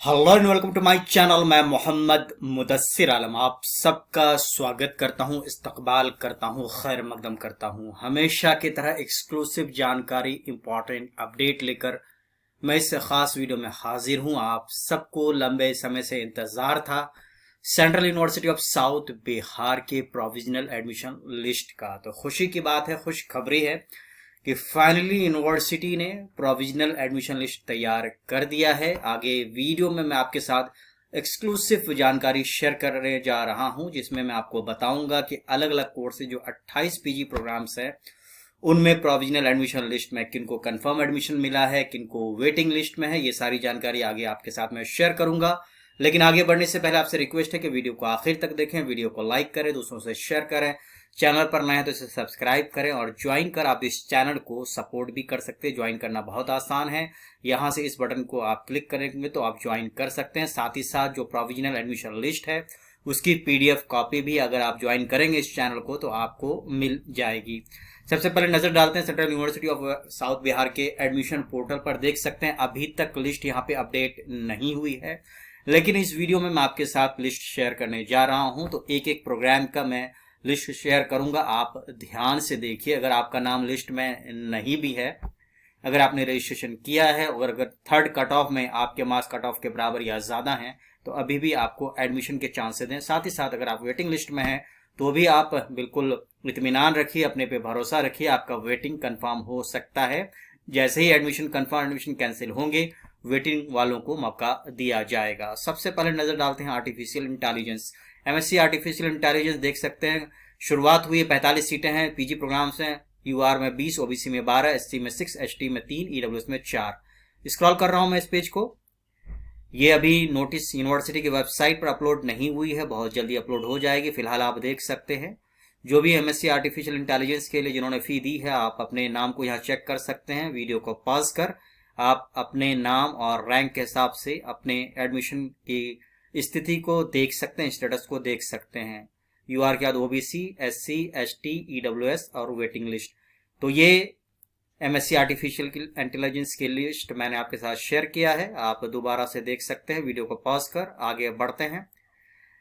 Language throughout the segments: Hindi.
Hello and welcome to my channel. मैं मोहम्मद मुदस्सिर आलम आप सबका स्वागत करता हूं, इस्तकबाल करता हूं, खैर मकदम करता हूं। हमेशा की तरह एक्सक्लूसिव जानकारी, इंपॉर्टेंट अपडेट लेकर मैं इस खास वीडियो में हाजिर हूं। आप सबको लंबे समय से इंतजार था central university of south Bihar के प्रोविजनल एडमिशन लिस्ट का। तो खुशी की बात है, खुश खबरी है कि फाइनली यूनिवर्सिटी ने प्रोविजनल एडमिशन लिस्ट तैयार कर दिया है। आगे वीडियो में मैं आपके साथ एक्सक्लूसिव जानकारी शेयर करने जा रहा हूं, जिसमें मैं आपको बताऊंगा कि अलग अलग कोर्स से जो 28 पीजी प्रोग्राम्स हैं उनमें प्रोविजनल एडमिशन लिस्ट में किनको कंफर्म एडमिशन मिला है, किनको वेटिंग लिस्ट में है। ये सारी जानकारी आगे आपके साथ मैं शेयर करूंगा। लेकिन आगे बढ़ने से पहले आपसे रिक्वेस्ट है कि वीडियो को आखिर तक देखें, वीडियो को लाइक करें, दूसरों से शेयर करें। चैनल पर नए हैं तो इसे सब्सक्राइब करें और ज्वाइन कर आप इस चैनल को सपोर्ट भी कर सकते हैं। ज्वाइन करना बहुत आसान है, यहां से इस बटन को आप क्लिक करेंगे तो आप ज्वाइन कर सकते हैं। साथ ही साथ जो प्रोविजनल एडमिशन लिस्ट है उसकी पीडीएफ कॉपी भी अगर आप ज्वाइन करेंगे इस चैनल को तो आपको मिल जाएगी। सबसे पहले नजर डालते हैं central university of south Bihar के एडमिशन पोर्टल पर। देख सकते हैं अभी तक लिस्ट यहाँ पे अपडेट नहीं हुई है, लेकिन इस वीडियो में मैं आपके साथ लिस्ट शेयर करने जा रहा हूं। तो एक एक प्रोग्राम का मैं लिस्ट शेयर करूंगा, आप ध्यान से देखिए। अगर आपका नाम लिस्ट में नहीं भी है, अगर आपने रजिस्ट्रेशन किया है और अगर थर्ड कट ऑफ में आपके मार्क्स कट ऑफ के बराबर या ज्यादा हैं तो अभी भी आपको एडमिशन के चांसेस दें। साथ ही साथ अगर आप वेटिंग लिस्ट में हैं तो भी आप बिल्कुल इत्मीनान रखिए, अपने पे भरोसा रखिए, आपका वेटिंग कंफर्म हो सकता है। जैसे ही एडमिशन कंफर्म, एडमिशन कैंसिल होंगे, वेटिंग वालों को मौका दिया जाएगा। सबसे पहले नजर डालते हैं artificial intelligence. MSc artificial intelligence देख सकते हैं शुरुआत हुई है। 45 सीटें हैं, पीजी प्रोग्राम्स हैं। यूआर में 20, ओबीसी में 12, एससी में 6, एसटी में 3, ईडब्ल्यूएस में 4। स्क्रॉल कर रहा हूं मैं इस पेज को। ये अभी नोटिस यूनिवर्सिटी की वेबसाइट पर अपलोड नहीं हुई है, बहुत जल्दी अपलोड हो जाएगी। फिलहाल आप देख सकते हैं जो भी एमएससी आर्टिफिशियल इंटेलिजेंस के लिए जिन्होंने फी दी है, आप अपने नाम को यहाँ चेक कर सकते हैं। वीडियो को पॉज कर आप अपने नाम और रैंक के हिसाब से अपने एडमिशन की स्थिति को देख सकते हैं, स्टेटस को देख सकते हैं। यूआर के बाद ओबीसी, एससी, एसटी, ईडब्ल्यूएस और वेटिंग लिस्ट। तो ये एमएससी आर्टिफिशियल इंटेलिजेंस की लिस्ट मैंने आपके साथ शेयर किया है, आप दोबारा से देख सकते हैं। वीडियो को पॉज कर आगे बढ़ते हैं।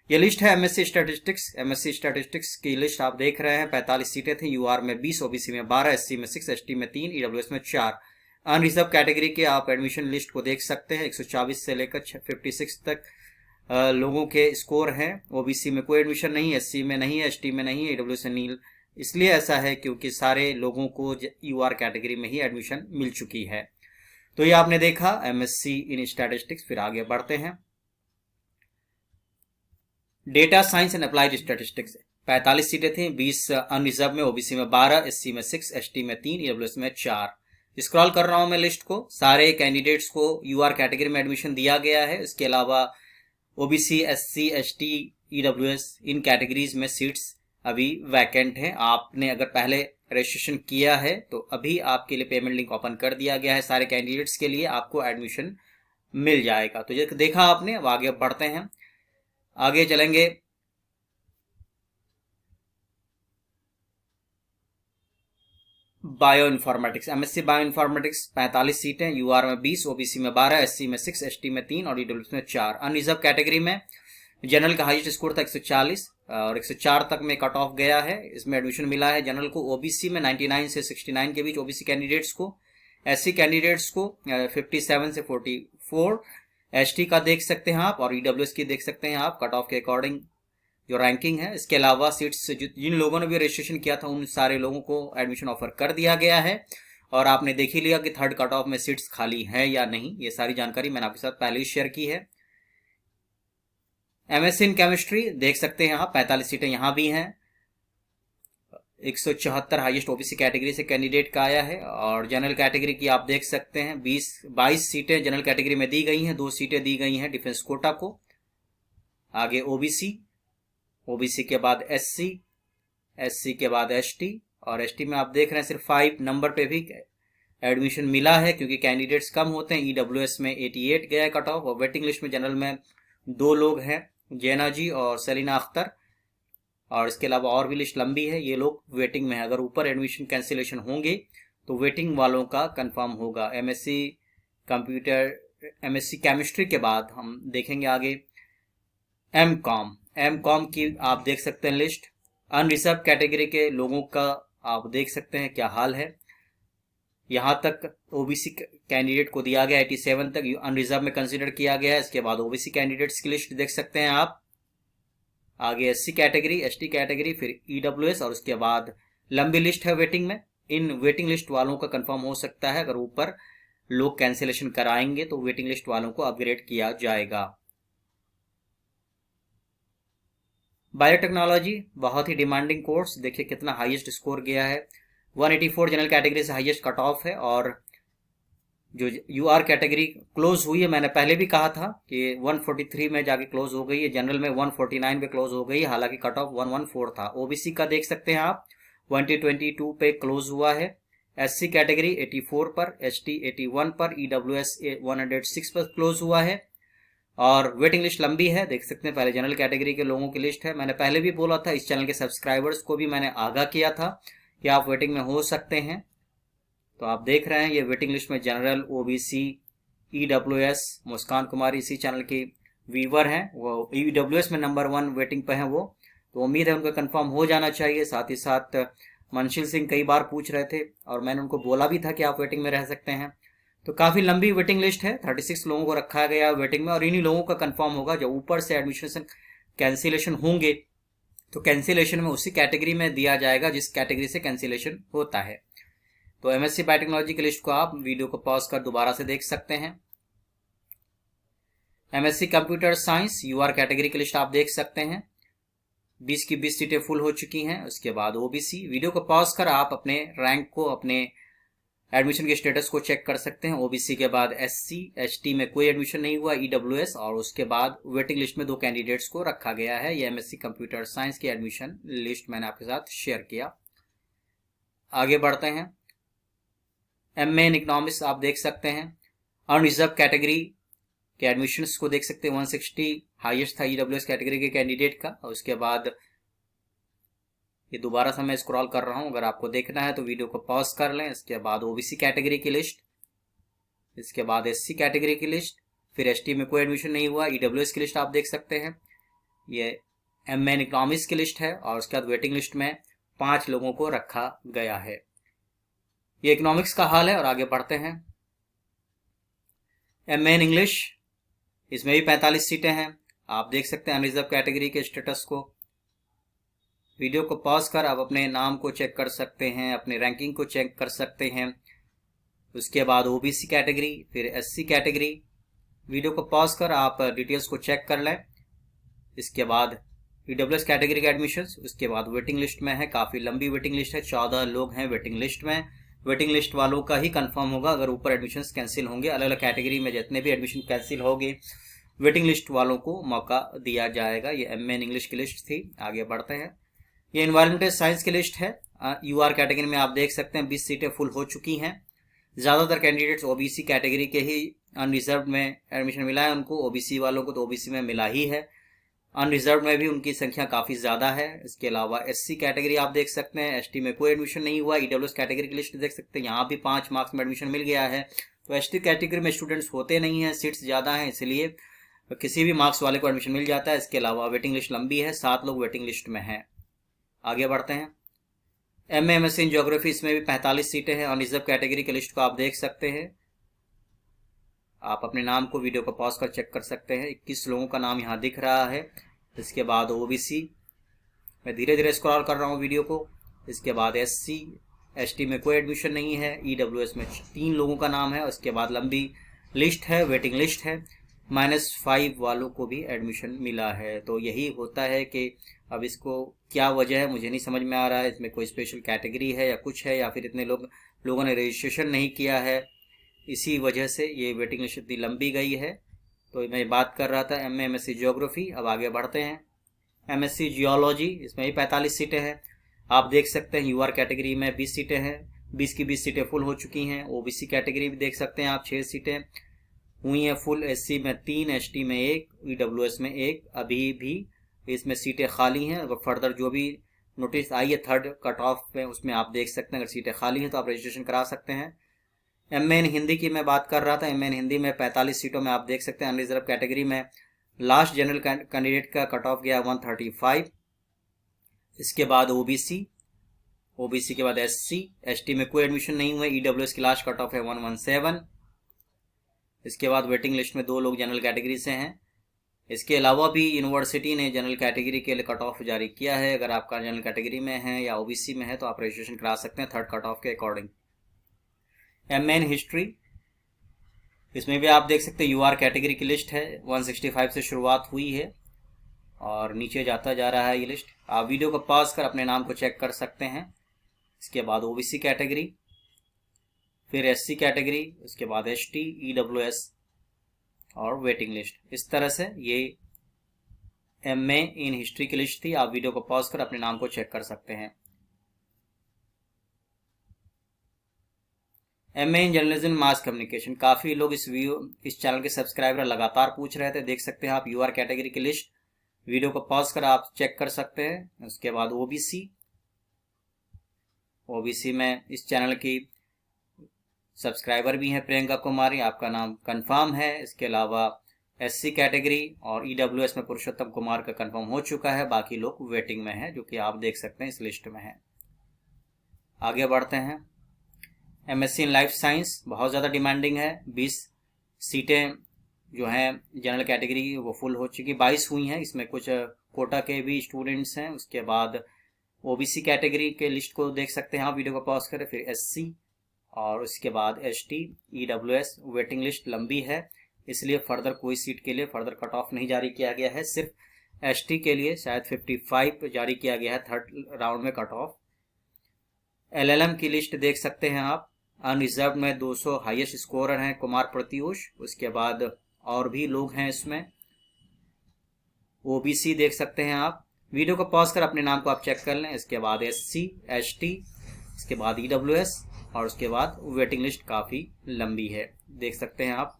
ये लिस्ट है एमएससी स्टैटिस्टिक्स। एमएससी स्टैटिस्टिक्स की लिस्ट आप देख रहे हैं। 45 सीटें थी, यूआर में 20, ओबीसी में 12, एससी में 6, एसटी में 3, ईडब्ल्यूएस में 4। अनरिजर्व कैटेगरी के आप एडमिशन लिस्ट को देख सकते हैं। 124 से लेकर 56 तक लोगों के स्कोर हैं। ओबीसी में कोई एडमिशन नहीं, एससी में नहीं है, एसटी में नहीं है, ईडब्ल्यूएस में नील। इसलिए ऐसा है क्योंकि सारे लोगों को यूआर कैटेगरी में ही एडमिशन मिल चुकी है। तो ये आपने देखा एमएससी इन स्टैटिस्टिक्स। फिर आगे बढ़ते हैं। Data science and applied statistics 45 सीटें थी, 20 अनरिजर्व में, ओबीसी में 12, एससी में 6, एसटी में 3, ईडब्ल्यूएस में 4। स्क्रॉल कर रहा हूं मैं लिस्ट को। सारे कैंडिडेट्स को यूआर कैटेगरी में एडमिशन दिया गया है। इसके अलावा ओबीसी, एससी, एसटी, ईडब्ल्यूएस इन कैटेगरीज में सीट्स अभी वैकेंट हैं। आपने अगर पहले रजिस्ट्रेशन किया है तो अभी आपके लिए पेमेंट लिंक ओपन कर दिया गया है। सारे कैंडिडेट्स के लिए आपको एडमिशन मिल जाएगा। तो ये देखा आपने। अब आगे बढ़ते हैं, आगे चलेंगे। Bio informatics, MSc bio informatics 45 सीटें, यूआर में 20, ओबीसी में 12, एससी में 6, एसटी में 3 और ईडब्ल्यूएस में 4। अनरिजर्व कैटेगरी में जनरल का हाईएस्ट स्कोर था 140 और 104 तक में कट ऑफ गया है। इसमें एडमिशन मिला है जनरल को। ओबीसी में 99 से 69 के बीच ओबीसी कैंडिडेट्स को, एससी कैंडिडेट्स को 57 से 44। एसटी का देख सकते हैं आप और ईडब्ल्यूएस की देख सकते हैं आप, कट ऑफ के अकॉर्डिंग जो रैंकिंग है। इसके अलावा सीट्स जिन लोगों ने भी रजिस्ट्रेशन किया था उन सारे लोगों को एडमिशन ऑफर कर दिया गया है। और आपने देख ही लिया कि थर्ड कट ऑफ में सीट्स खाली है या नहीं। ये सारी जानकारी मैंने आपके साथ पहले ही शेयर की है। एमएससी इन केमिस्ट्री देख सकते हैं आप, 45 सीटें यहां भी हैं। 174 हाईएस्ट ओबीसी कैटेगरी से कैंडिडेट का आया है। और जनरल कैटेगरी की आप देख सकते हैं 22 सीटें जनरल कैटेगरी में दी गई हैं, 2 सीटें दी गई हैं डिफेंस कोटा को। आगे ओबीसी, ओबीसी के बाद एससी, एससी के बाद एसटी और एसटी में आप देख रहे हैं सिर्फ 5 नंबर पे भी एडमिशन मिला है क्योंकि कैंडिडेट्स कम होते हैं। ईडब्ल्यूएस में 88 गया है कट ऑफ और वेटिंग लिस्ट में जनरल में 2 लोग हैं, जैना जी और सलीना अख्तर। और इसके अलावा और भी लिस्ट लंबी है, ये लोग वेटिंग में है। अगर ऊपर एडमिशन कैंसिलेशन होंगे तो वेटिंग वालों का कंफर्म होगा। एमएससी कंप्यूटर एमएससी केमिस्ट्री के बाद हम देखेंगे आगे एम कॉम की आप देख सकते हैं लिस्ट। अनरिजर्व कैटेगरी के लोगों का आप देख सकते हैं क्या हाल है। यहाँ तक ओबीसी कैंडिडेट को दिया गया 87 तक अनरिजर्व में कंसीडर किया गया है। इसके बाद ओबीसी कैंडिडेट्स की लिस्ट देख सकते हैं आप। आगे एससी कैटेगरी, एसटी कैटेगरी, फिर ईडब्ल्यूएस और उसके बाद लंबी लिस्ट है वेटिंग में। इन वेटिंग लिस्ट वालों का कंफर्म हो सकता है, अगर ऊपर लोग कैंसिलेशन कराएंगे तो वेटिंग लिस्ट वालों को अपग्रेड किया जाएगा। बायोटेक्नोलॉजी बहुत ही डिमांडिंग कोर्स, देखिए कितना हाईएस्ट स्कोर गया है। 184 जनरल कैटेगरी से हाईएस्ट कट ऑफ है और जो यूआर कैटेगरी क्लोज हुई है, मैंने पहले भी कहा था कि 143 में जाके क्लोज हो गई है। जनरल में 149 पे क्लोज हो गई है, हालांकि कट ऑफ 114 था। ओबीसी का देख सकते हैं आप 2022 पे क्लोज हुआ है। एससी कैटेगरी 84 पर, एसटी 81 पर, ईडब्ल्यूएस 106 पर क्लोज हुआ है और वेटिंग लिस्ट लंबी है, देख सकते हैं। पहले जनरल कैटेगरी के लोगों की लिस्ट है। मैंने पहले भी बोला था, इस चैनल के सब्सक्राइबर्स को भी मैंने आगाह किया था कि आप वेटिंग में हो सकते हैं। तो आप देख रहे हैं ये वेटिंग लिस्ट में जनरल, ओबीसी, ईडब्ल्यूएस, मुस्कान कुमारी इसी चैनल की व्यूवर हैं, वो ईडब्ल्यूएस में नंबर 1 वेटिंग पे हैं वो। तो उम्मीद है उनका कंफर्म हो जाना चाहिए। साथ ही साथ मनशील सिंह कई बार पूछ रहे थे और मैंने उनको बोला भी था कि आप वेटिंग में रह सकते हैं। तो काफी लंबी वेटिंग लिस्ट है, 36 लोगों को रखा गया वेटिंग में और इन्हीं लोगों का कंफर्म होगा। जब ऊपर से एडमिशन कैंसिलेशन होंगे तो कैंसिलेशन में उसी कैटेगरी में दिया जाएगा जिस कैटेगरी से कैंसिलेशन होता है। तो एमएससी बायोटेक्नोलॉजी की लिस्ट को आप वीडियो को पॉज कर दोबारा से देख सकते हैं। MSc computer science UR category की लिस्ट आप देख सकते हैं। 20 की 20 सीटें फुल हो चुकी हैं। उसके बाद ओबीसी, वीडियो को पॉज कर आप अपने रैंक को, अपने एडमिशन के स्टेटस को चेक कर सकते हैं। ओबीसी के बाद एससी, एसटी में कोई एडमिशन नहीं हुआ, ईडब्ल्यूएस और उसके बाद वेटिंग लिस्ट में 2 कैंडिडेट्स को रखा गया है। ये एमएससी कंप्यूटर साइंस की एडमिशन लिस्ट मैंने आपके साथ शेयर किया। आगे बढ़ते हैं। एमए इन इकोनॉमिक्स आप देख सकते हैं। अनरिजर्व कैटेगरी के एडमिशन्स को देख सकते हैं। 160 हाईएस्ट था ईडब्ल्यूएस कैटेगरी के कैंडिडेट का। और उसके बाद ये दोबारा से मैं स्क्रॉल कर रहा हूं, अगर आपको देखना है तो वीडियो को पॉज कर लें। इसके बाद ओबीसी कैटेगरी की लिस्ट, इसके बाद एससी कैटेगरी की लिस्ट, फिर एसटी में कोई एडमिशन नहीं हुआ, ईडब्ल्यूएस की लिस्ट आप देख सकते हैं। ये एमए इन इकोनॉमिक्स की लिस्ट है और उसके बाद वेटिंग लिस्ट में 5 लोगों को रखा गया है। ये इकोनॉमिक्स का हाल है और आगे बढ़ते हैं। एमए इन इंग्लिश, इसमें भी 45 सीटें हैं। आप देख सकते हैं अनरिजर्व कैटेगरी के स्टेटस को। वीडियो को पॉज कर आप अपने नाम को चेक कर सकते हैं, अपने रैंकिंग को चेक कर सकते हैं। उसके बाद ओबीसी कैटेगरी, फिर एससी कैटेगरी। वीडियो को पॉज कर आप डिटेल्स को चेक कर लें। इसके बाद ईडब्ल्यूएस कैटेगरी के एडमिशंस, उसके बाद वेटिंग लिस्ट में है। काफी लंबी वेटिंग लिस्ट है, 14 लोग हैं वेटिंग लिस्ट में। वेटिंग लिस्ट वालों का ही कंफर्म होगा अगर ऊपर एडमिशंस कैंसिल होंगे। अलग अलग कैटेगरी में जितने भी एडमिशन कैंसिल होंगे वेटिंग लिस्ट वालों को मौका दिया जाएगा। ये एमए इन इंग्लिश की लिस्ट थी। आगे बढ़ते हैं। ये एनवायरमेंटल साइंस की लिस्ट है। यूआर कैटेगरी में आप देख सकते हैं 20 सीटें फुल हो चुकी हैं। ज्यादातर कैंडिडेट्स ओबीसी कैटेगरी के ही अनरिजर्व में एडमिशन मिला है उनको। ओबीसी वालों को तो ओबीसी में मिला ही है, अनरिजर्व में भी उनकी संख्या काफी ज्यादा है। इसके अलावा एससी कैटेगरी आप देख सकते हैं, एसटी में कोई एडमिशन नहीं हुआ। ईडब्ल्यूएस कैटेगरी की लिस्ट देख सकते हैं, यहाँ भी 5 मार्क्स में एडमिशन मिल गया है। तो एसटी कैटेगरी में स्टूडेंट्स होते नहीं है, सीट्स ज्यादा हैं, इसलिए किसी भी मार्क्स वाले को एडमिशन मिल जाता है। इसके अलावा वेटिंग लिस्ट लंबी है, 7 लोग वेटिंग लिस्ट में हैं। आगे बढ़ते हैं। एमए एमएससी इन ज्योग्राफी, इसमें भी 45 सीटें हैं। अनरिजर्व कैटेगरी की लिस्ट को आप देख सकते हैं। आप अपने नाम को वीडियो को पॉज कर चेक कर सकते हैं। 21 लोगों का नाम यहाँ दिख रहा है। इसके बाद ओबीसी, मैं धीरे धीरे स्क्रॉल कर रहा हूँ वीडियो को। इसके बाद एससी, एसटी में कोई एडमिशन नहीं है। ईडब्ल्यूएस में 3 लोगों का नाम है। उसके बाद लंबी लिस्ट है, वेटिंग लिस्ट है। -5 वालों को भी एडमिशन मिला है। तो यही होता है कि अब इसको क्या वजह है मुझे नहीं समझ में आ रहा है। इसमें कोई स्पेशल कैटेगरी है या कुछ है, या फिर इतने लोगों ने रजिस्ट्रेशन नहीं किया है, इसी वजह से ये वेटिंग लिस्ट इतनी लंबी गई है। तो मैं बात कर रहा था एमए एमएससी ज्योग्राफी। अब आगे बढ़ते हैं। एमएससी जियोलॉजी, इसमें भी 45 सीटें हैं। आप देख सकते हैं यूआर कैटेगरी में 20 सीटें हैं। 20 की 20 सीटें फुल हो चुकी हैं। ओबीसी कैटेगरी भी देख सकते हैं आप, 6 सीटें हुई हैं फुल। एससी में 3, एसटी में 1, ईडब्ल्यूएस में 1। अभी भी इसमें सीटें खाली हैं। अगर फर्दर जो भी नोटिस आई है 3rd कट ऑफ में, उसमें आप देख सकते हैं अगर सीटें खाली हैं तो आप रजिस्ट्रेशन करा सकते हैं। एमए इन हिंदी की मैं बात कर रहा था। एमए इन हिंदी में 45 सीटों में आप देख सकते हैं अनरिजर्व कैटेगरी में लास्ट जनरल कैंडिडेट का कट ऑफ गया 135। इसके बाद ओबीसी, ओबीसी के बाद एससी, एसटी में कोई एडमिशन नहीं हुआ। ईडब्ल्यूएस की लास्ट कट ऑफ है 117। इसके बाद वेटिंग लिस्ट में 2 लोग जनरल कैटेगरी से हैं। इसके अलावा भी यूनिवर्सिटी ने जनरल कैटेगरी के लिए कट ऑफ जारी किया है। अगर आपका जनरल कैटेगरी में है या ओबीसी में है तो आप रजिस्ट्रेशन करा सकते हैं थर्ड कट ऑफ के अकॉर्डिंग। एमए इन हिस्ट्री, इसमें भी आप देख सकते हैं यूआर कैटेगरी की लिस्ट है। 165 से शुरुआत हुई है और नीचे जाता जा रहा है ये लिस्ट। आप वीडियो को पॉज कर अपने नाम को चेक कर सकते हैं। इसके बाद ओबीसी कैटेगरी, फिर एससी कैटेगरी, उसके बाद एसटी, ईडब्ल्यूएस और वेटिंग लिस्ट। इस तरह से ये एमए इन हिस्ट्री की लिस्ट थी। आप वीडियो को पॉज कर अपने नाम को चेक कर सकते हैं। MA in journalism mass communication, काफी लोग इस चैनल के सब्सक्राइबर लगातार पूछ रहे थे। देख सकते हैं आप यूआर कैटेगरी की लिस्ट, वीडियो को पॉज कर आप चेक कर सकते हैं। उसके बाद ओबीसी, ओबीसी में इस चैनल की सब्सक्राइबर भी हैं प्रियंका कुमारी, आपका नाम कंफर्म है। इसके अलावा एससी कैटेगरी और ईडब्ल्यूएस में पुरुषोत्तम कुमार का कंफर्म हो चुका है। बाकी लोग वेटिंग में हैं, जो कि आप देख सकते हैं इस लिस्ट में है। आगे बढ़ते हैं। एमएससी इन लाइफ साइंस बहुत ज़्यादा डिमांडिंग है। 20 सीटें जो हैं जनरल कैटेगरी वो फुल हो चुकी, 22 हुई हैं। इसमें कुछ कोटा के भी स्टूडेंट्स हैं। उसके बाद ओबीसी कैटेगरी के लिस्ट को देख सकते हैं आप, वीडियो को पॉज करें। फिर एससी और उसके बाद एसटी, ईडब्ल्यूएस। वेटिंग लिस्ट लंबी है, इसलिए फर्दर कोई सीट के लिए फर्दर कट ऑफ नहीं जारी किया गया है। सिर्फ एसटी के लिए शायद 55 जारी किया गया है थर्ड राउंड में कट ऑफ। एलएलएम की लिस्ट देख सकते हैं आप। अनरिजर्व में 200 हाईएस्ट स्कोरर हैं कुमार प्रत्यूष। उसके बाद और भी लोग हैं इसमें। ओबीसी देख सकते हैं आप, वीडियो को पॉज कर अपने नाम को आप चेक कर लें। इसके बाद एससी, एसटी, इसके बाद ईडब्ल्यूएस और उसके बाद वेटिंग लिस्ट काफ़ी लंबी है, देख सकते हैं आप।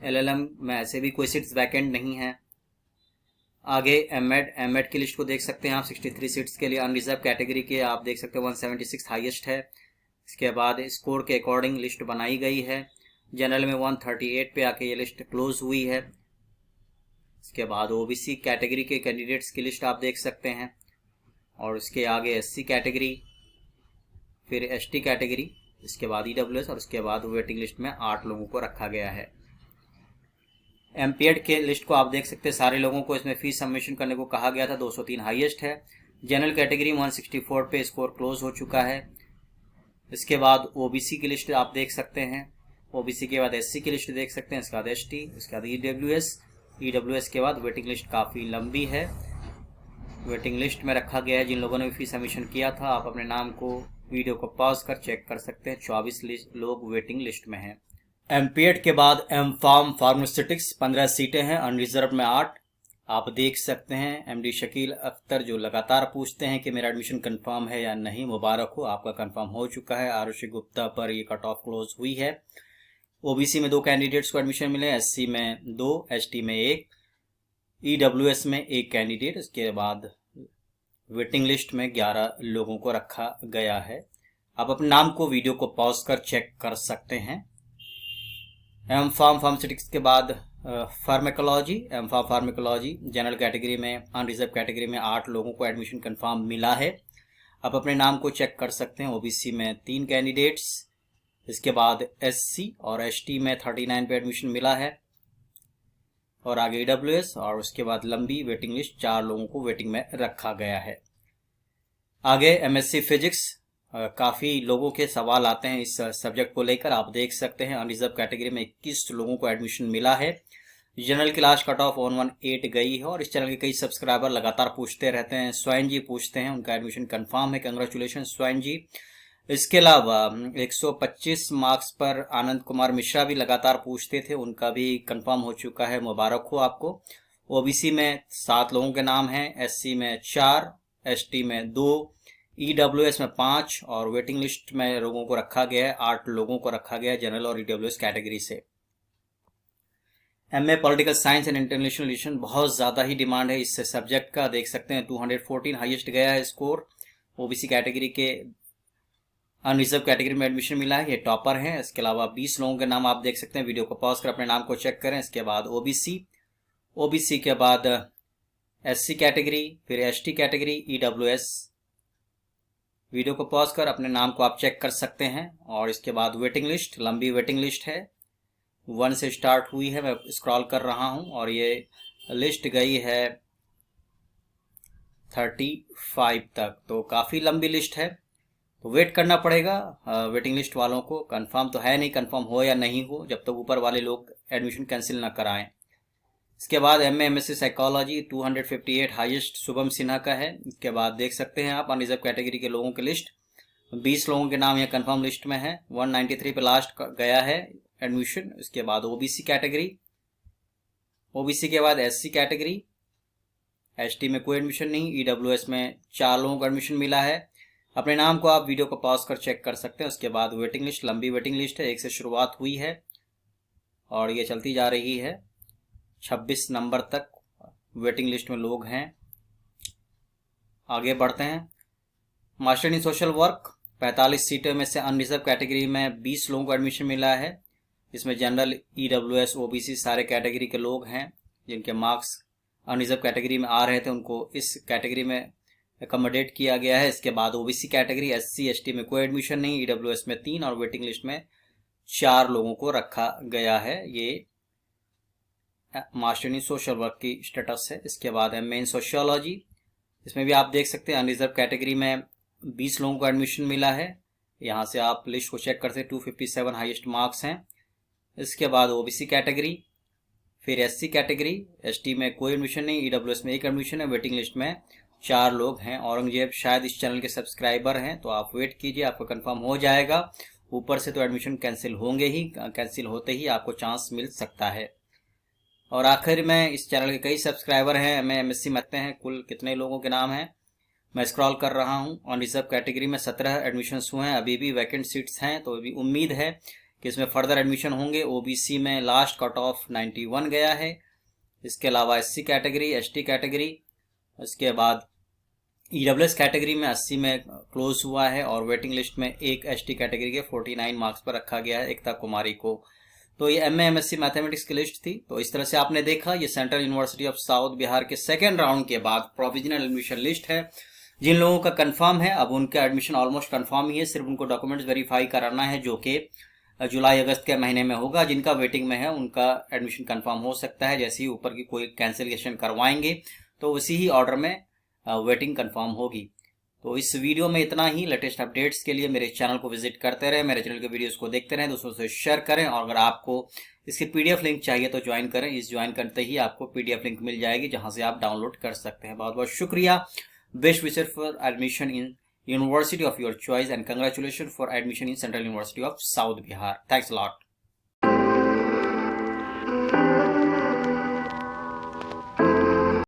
एलएलएम में ऐसे भी कोई सीट्स वैकेंट नहीं है। आगे एमएड की लिस्ट को देख सकते हैं आप। 63 सीट्स के लिए अनरिजर्व कैटेगरी के आप देख सकते हैं 176 हाईएस्ट है। इसके बाद स्कोर के अकॉर्डिंग लिस्ट बनाई गई है। जनरल में 138 पे आके ये लिस्ट क्लोज हुई है। इसके बाद ओबीसी कैटेगरी के कैंडिडेट्स की लिस्ट आप देख सकते हैं और उसके आगे एससी कैटेगरी, फिर एसटी कैटेगरी, इसके बाद ईडब्ल्यूएस और उसके बाद वेटिंग लिस्ट में 8 लोगों को रखा गया है। एमपीएड के लिस्ट को आप देख सकते हैं। सारे लोगों को इसमें फीस सबमिशन करने को कहा गया था। 203 हाईएस्ट है। जनरल कैटेगरी 164 पे स्कोर क्लोज हो चुका है। इसके बाद ओबीसी की लिस्ट आप देख सकते हैं। ओबीसी के बाद एससी की लिस्ट देख सकते हैं। इसके बाद एसटी, उसके बाद ईडब्ल्यूएस के बाद वेटिंग लिस्ट काफ़ी लंबी है। वेटिंग लिस्ट में रखा गया है जिन लोगों ने भी फीस सबमिशन किया था। आप अपने नाम को वीडियो को पॉज कर चेक कर सकते हैं। 24 लोग वेटिंग लिस्ट में हैं। एमपीएड के बाद एम फार्म फार्मास्यूटिक्स 15 सीटें हैं, अनरिजर्व में 8। आप देख सकते हैं एमडी शकील अख्तर जो लगातार पूछते हैं कि मेरा एडमिशन कंफर्म है या नहीं। मुबारक हो, आपका कंफर्म हो चुका है। आरुषि गुप्ता पर ये कट ऑफ क्लोज हुई है। ओबीसी में 2 कैंडिडेट्स को एडमिशन मिले, एससी में 2, एसटी में 1, ईडब्ल्यूएस में 1 कैंडिडेट। उसके बाद वेटिंग लिस्ट में 11 लोगों को रखा गया है। आप अपने नाम को वीडियो को पॉज कर चेक कर सकते हैं। एम फार्म फार्मास्यूटिक्स के बाद pharmacology, M pharm pharmacology general category में, अनरिजर्व कैटेगरी में 8 लोगों को एडमिशन कंफर्म मिला है। आप अपने नाम को चेक कर सकते हैं। ओबीसी में 3 कैंडिडेट्स, इसके बाद एससी और एसटी में 39 पे एडमिशन मिला है और आगे ईडब्ल्यूएस और उसके बाद लंबी वेटिंग लिस्ट 4 लोगों को वेटिंग में रखा गया है। आगे एमएससी फिजिक्स, काफ़ी लोगों के सवाल आते हैं इस सब्जेक्ट को लेकर। आप देख सकते हैं अनरिजर्व कैटेगरी में 21 लोगों को एडमिशन मिला है। जनरल की लास्ट कट ऑफ 118 गई है और इस चैनल के कई सब्सक्राइबर लगातार पूछते रहते हैं। स्वयं जी पूछते हैं, उनका एडमिशन कंफर्म है, कंग्रेचुलेशन स्वयं जी। इसके अलावा 125 मार्क्स पर आनंद कुमार मिश्रा भी लगातार पूछते थे, उनका भी कंफर्म हो चुका है, मुबारक हो आपको। ओबीसी में 7 लोगों के नाम हैं, एससी में 4, एसटी में 2, ईडब्ल्यूएस में 5 और वेटिंग लिस्ट में लोगों को रखा गया है, 8 लोगों को रखा गया है जनरल और ईडब्ल्यूएस कैटेगरी से। MA political science and international relation, बहुत ज़्यादा ही डिमांड है इस सब्जेक्ट का। देख सकते हैं 214 हाईएस्ट गया है स्कोर ओबीसी कैटेगरी के अनरिजर्व कैटेगरी में एडमिशन मिला है, ये टॉपर हैं। इसके अलावा 20 लोगों के नाम आप देख सकते हैं। वीडियो को पॉज कर अपने नाम को चेक करें। इसके बाद ओबीसी के बाद एससी कैटेगरी, फिर एसटी कैटेगरी, ईडब्ल्यूएस। वीडियो को पॉज कर अपने नाम को आप चेक कर सकते हैं। और इसके बाद वेटिंग लिस्ट, लंबी वेटिंग लिस्ट है, 1 से स्टार्ट हुई है। मैं स्क्रॉल कर रहा हूं और ये लिस्ट गई है 35 तक, तो काफ़ी लंबी लिस्ट है। तो वेट करना पड़ेगा वेटिंग लिस्ट वालों को। कंफर्म तो है नहीं, कंफर्म हो या नहीं हो, जब तक ऊपर वाले लोग एडमिशन कैंसिल ना कराएं। इसके बाद MA MSc psychology 258 highest Shubham Sinha का है। इसके बाद देख सकते हैं आप अनरिजर्व कैटेगरी के लोगों की लिस्ट, 20 लोगों के नाम यहाँ कंफर्म लिस्ट में है। 193 पे लास्ट गया है एडमिशन। इसके बाद ओबीसी कैटेगरी, ओबीसी के बाद एससी कैटेगरी, एसटी में कोई एडमिशन नहीं, ईडब्ल्यूएस में 4 लोगों को एडमिशन मिला है। अपने नाम को आप वीडियो को पॉज कर चेक कर सकते हैं। उसके बाद वेटिंग लिस्ट, लंबी वेटिंग लिस्ट है, 1 से शुरुआत हुई है और ये चलती जा रही है 26 नंबर तक वेटिंग लिस्ट में लोग हैं। आगे बढ़ते हैं। मास्टर इन सोशल वर्क, 45 सीटों में से अनरिजर्व कैटेगरी में 20 लोगों को एडमिशन मिला है। इसमें जनरल, ईडब्ल्यूएस, ओबीसी सारे कैटेगरी के लोग हैं। जिनके मार्क्स अनरिजर्व कैटेगरी में आ रहे थे उनको इस कैटेगरी में अकोमोडेट किया गया है। इसके बाद ओबीसी कैटेगरी, एससी एसटी में कोई एडमिशन नहीं, ईडब्ल्यूएस में 3 और वेटिंग लिस्ट में 4 लोगों को रखा गया है। ये मास्टर इन सोशल वर्क की स्टेटस है। इसके बाद एमए इन सोशियोलॉजी, इसमें भी आप देख सकते हैं अनरिजर्व कैटेगरी में 20 लोगों को एडमिशन मिला है। यहाँ से आप लिस्ट को चेक करते हैं, 257 हाईएस्ट मार्क्स हैं। इसके बाद ओबीसी कैटेगरी, फिर एससी कैटेगरी, एसटी में कोई एडमिशन नहीं, ईडब्ल्यूएस में 1 एडमिशन है, वेटिंग लिस्ट में 4 लोग हैं। औरंगजेब शायद इस चैनल के सब्सक्राइबर हैं, तो आप वेट कीजिए, आपको कंफर्म हो जाएगा। ऊपर से तो एडमिशन कैंसिल होंगे ही, कैंसिल होते ही आपको चांस मिल सकता है। और आखिर में इस चैनल के कई सब्सक्राइबर हैं, एमए एमएससी में रखते हैं। कुल कितने लोगों के नाम हैं मैं स्क्रॉल कर रहा हूं। अनरिजर्व कैटेगरी में 17 एडमिशन्स हुए हैं, अभी भी वैकेंट सीट्स हैं, तो अभी उम्मीद है कि इसमें फर्दर एडमिशन होंगे। ओबीसी में लास्ट कट ऑफ 91 गया है। इसके अलावा एससी कैटेगरी, एसटी कैटेगरी, इसके बाद ईडब्ल्यूएस कैटेगरी में 80 में क्लोज हुआ है और वेटिंग लिस्ट में एक एसटी कैटेगरी के 49 मार्क्स पर रखा गया है, एकता कुमारी को। तो ये एमए एमएससी मैथमेटिक्स की लिस्ट थी। तो इस तरह से आपने देखा, ये central university of south Bihar के सेकेंड राउंड के बाद प्रोविजनल एडमिशन लिस्ट है। जिन लोगों का कंफर्म है, अब उनका एडमिशन ऑलमोस्ट कंफर्म ही है, सिर्फ उनको डॉक्यूमेंट्स वेरीफाई कराना है, जो कि जुलाई अगस्त के महीने में होगा। जिनका वेटिंग में है उनका एडमिशन कंफर्म हो सकता है। जैसे ही ऊपर की कोई कैंसिलेशन करवाएंगे तो उसी ही ऑर्डर में वेटिंग कंफर्म होगी। तो इस वीडियो में इतना ही। लेटेस्ट अपडेट्स के लिए मेरे चैनल को विजिट करते रहे, मेरे चैनल के वीडियोस को देखते रहें, दोस्तों से शेयर करें। और अगर आपको इसकी पीडीएफ लिंक चाहिए तो ज्वाइन करें। इस ज्वाइन करते ही आपको पीडीएफ लिंक मिल जाएगी, जहां से आप डाउनलोड कर सकते हैं। बहुत बहुत शुक्रिया। Best wishes for admission in University of your choice and congratulations for admission in Central University of South Bihar. Thanks a lot.